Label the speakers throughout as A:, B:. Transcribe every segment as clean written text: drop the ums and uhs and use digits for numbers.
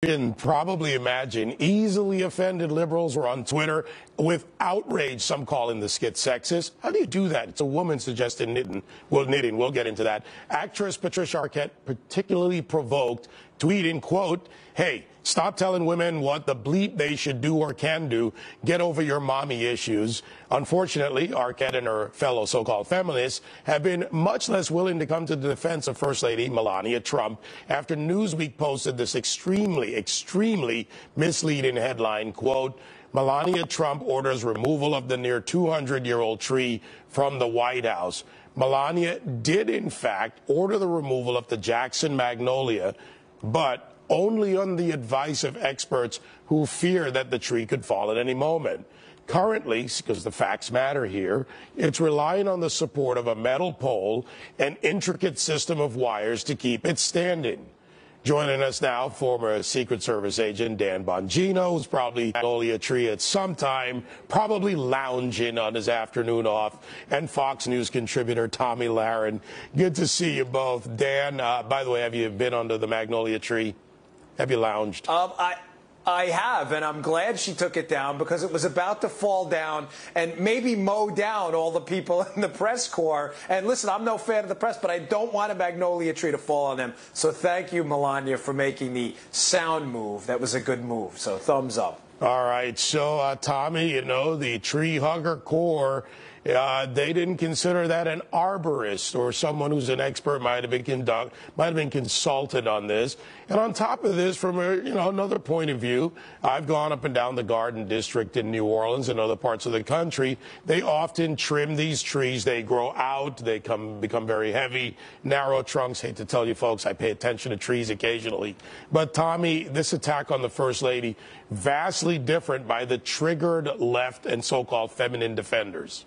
A: Can probably imagine easily offended liberals were on Twitter with outrage, some calling the skit sexist. How do you do that? It's a woman suggested knitting. We'll get into that. Actress Patricia Arquette particularly provoked, tweeting, quote, "Hey, stop telling women what the bleep they should do or can do. Get over your mommy issues." Unfortunately, Arquette and her fellow so-called feminists have been much less willing to come to the defense of First Lady Melania Trump after Newsweek posted this extremely misleading headline, quote, "Melania Trump orders removal of the near 200-year-old tree from the White House." Melania did, in fact, order the removal of the Jackson magnolia, but only on the advice of experts who fear that the tree could fall at any moment. Currently, because the facts matter here, it's relying on the support of a metal pole and intricate system of wires to keep it standing. Joining us now, former Secret Service agent Dan Bongino, who's probably at Magnolia Tree at some time, probably lounging on his afternoon off, and Fox News contributor Tommy Lahren. Good to see you both. Dan, by the way, have you been under the Magnolia Tree? Have you lounged?
B: I have, and I'm glad she took it down because it was about to fall down and maybe mow down all the people in the press corps. And listen, I'm no fan of the press, but I don't want a magnolia tree to fall on them. So thank you, Melania, for making the sound move. That was a good move. So thumbs up.
A: All right. So, Tommy, you know, the tree hugger corps, they didn't consider that an arborist or someone who's an expert might have been consulted on this. And on top of this, from another point of view, I've gone up and down the Garden District in New Orleans and other parts of the country. They often trim these trees. They grow out. They become very heavy, narrow trunks. Hate to tell you, folks, I pay attention to trees occasionally. But, Tommy, this attack on the First Lady, vastly different by the triggered left and so-called feminine defenders.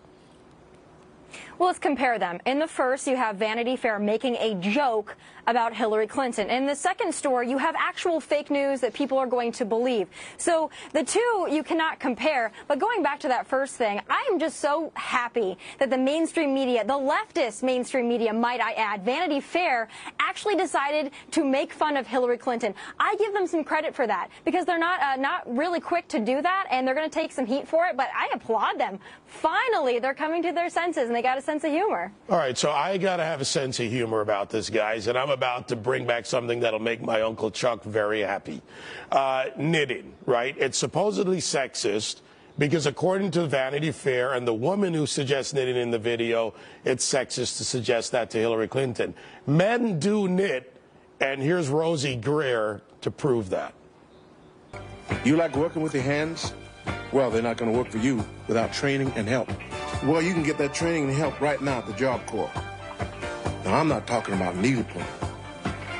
C: Well, let's compare them. In the first, you have Vanity Fair making a joke about Hillary Clinton. In the second story, you have actual fake news that people are going to believe. So the two you cannot compare. But going back to that first thing, I am just so happy that the mainstream media, the leftist mainstream media, might I add, Vanity Fair, actually decided to make fun of Hillary Clinton. I give them some credit for that because they're not really quick to do that, and they're going to take some heat for it. But I applaud them. Finally, they're coming to their senses, and they got a sense of humor.
A: All right, so I got to have a sense of humor about this, guys, and I'm about to bring back something that'll make my Uncle Chuck very happy. Knitting, right? It's supposedly sexist because according to Vanity Fair and the woman who suggests knitting in the video, it's sexist to suggest that to Hillary Clinton. Men do knit, and here's Rosie Greer to prove that.
D: You like working with your hands? Well, they're not going to work for you without training and help. Well, you can get that training and help right now at the Job Corps. Now, I'm not talking about needlepoint.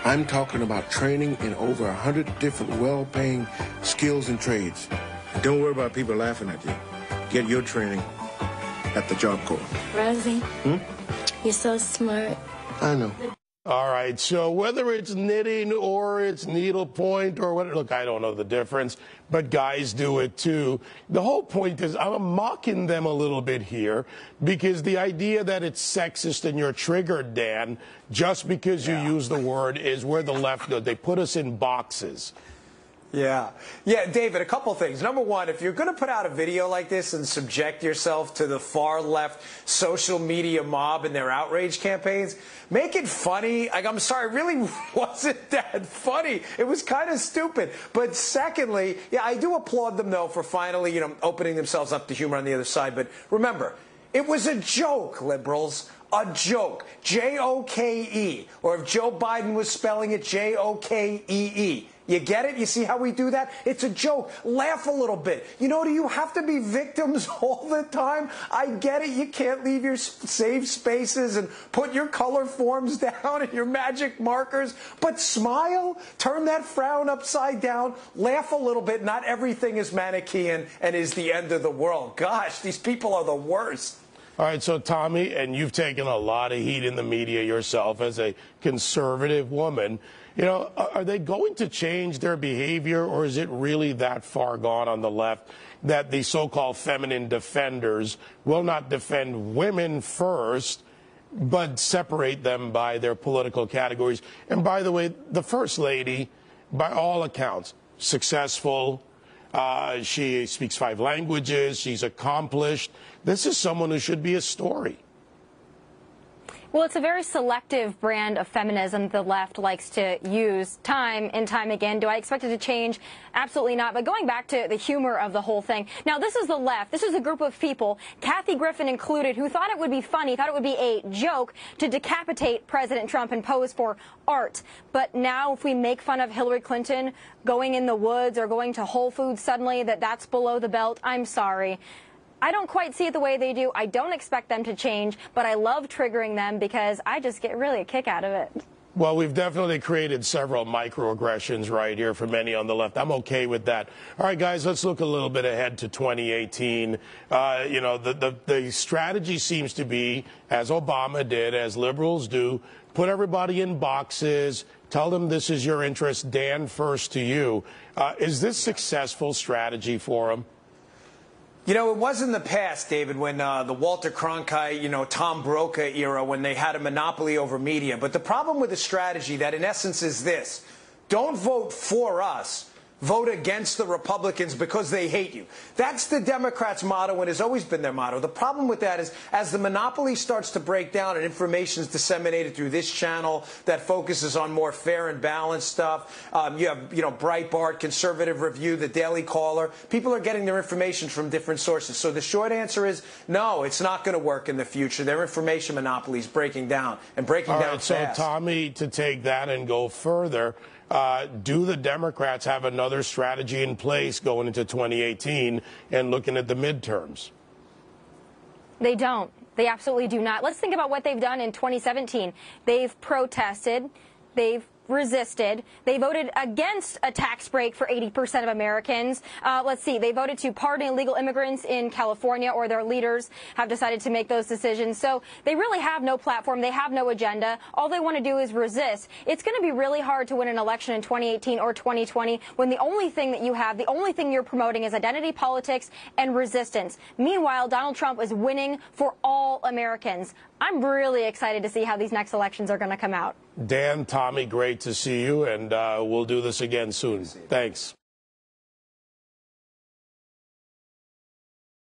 D: I'm talking about training in over 100 different well-paying skills and trades. Don't worry about people laughing at you. Get your training at the Job Corps.
E: Rosie, you're so smart.
D: I know.
A: All right, so whether it's knitting or it's needlepoint or what, look, I don't know the difference, but guys do it too. The whole point is I'm mocking them a little bit here because the idea that it's sexist and you're triggered, Dan, just because you use the word is where the left goes. They put us in boxes.
B: Yeah, David, a couple things. Number one, if you're going to put out a video like this and subject yourself to the far left social media mob and their outrage campaigns, make it funny. Like, I'm sorry, it really wasn't that funny. It was kind of stupid. But secondly, I do applaud them, though, for finally, opening themselves up to humor on the other side. But remember, it was a joke, liberals. A joke. J-O-K-E. Or if Joe Biden was spelling it J-O-K-E-E. You get it? You see how we do that? It's a joke. Laugh a little bit. Do you have to be victims all the time? I get it. You can't leave your safe spaces and put your color forms down and your magic markers. But smile. Turn that frown upside down. Laugh a little bit. Not everything is Manichaean and is the end of the world. Gosh, these people are the worst.
A: All right, so Tommy, and you've taken a lot of heat in the media yourself as a conservative woman. Are they going to change their behavior, or is it really that far gone on the left that the so-called feminine defenders will not defend women first, but separate them by their political categories? And by the way, the First Lady, by all accounts, successful. She speaks 5 languages. She's accomplished. This is someone who should be a story.
C: Well, it's a very selective brand of feminism the left likes to use time and time again. Do I expect it to change? Absolutely not. But going back to the humor of the whole thing. Now, this is the left. This is a group of people, Kathy Griffin included, who thought it would be funny, thought it would be a joke to decapitate President Trump and pose for art. But now if we make fun of Hillary Clinton going in the woods or going to Whole Foods suddenly, that's below the belt, I'm sorry. I don't quite see it the way they do. I don't expect them to change, but I love triggering them because I just get really a kick out of it.
A: Well, we've definitely created several microaggressions right here for many on the left. I'm okay with that. All right, guys, let's look a little bit ahead to 2018. The strategy seems to be, as Obama did, as liberals do, put everybody in boxes, tell them this is your interest, Dan, first to you. Is this successful strategy for them?
B: You know, it was in the past, David, when the Walter Cronkite, Tom Brokaw era, when they had a monopoly over media. But the problem with the strategy, that in essence is this: don't vote for us. Vote against the Republicans because they hate you. That's the Democrats' motto and has always been their motto. The problem with that is as the monopoly starts to break down and information is disseminated through this channel that focuses on more fair and balanced stuff, you have, Breitbart, Conservative Review, the Daily Caller. People are getting their information from different sources. So the short answer is no, it's not going to work in the future. Their information monopoly is breaking down and breaking down fast.
A: So, Tommy, to take that and go further, do the Democrats have another strategy in place going into 2018 and looking at the midterms?
C: They don't. They absolutely do not. Let's think about what they've done in 2017. They've protested. They've resisted. They voted against a tax break for 80% of Americans. Let's see. They voted to pardon illegal immigrants in California, or their leaders have decided to make those decisions. So they really have no platform. They have no agenda. All they want to do is resist. It's going to be really hard to win an election in 2018 or 2020 when the only thing that you have, the only thing you're promoting is identity politics and resistance. Meanwhile, Donald Trump is winning for all Americans. I'm really excited to see how these next elections are going to come out.
A: Dan, Tommy, great to see you, and we'll do this again soon. Thanks.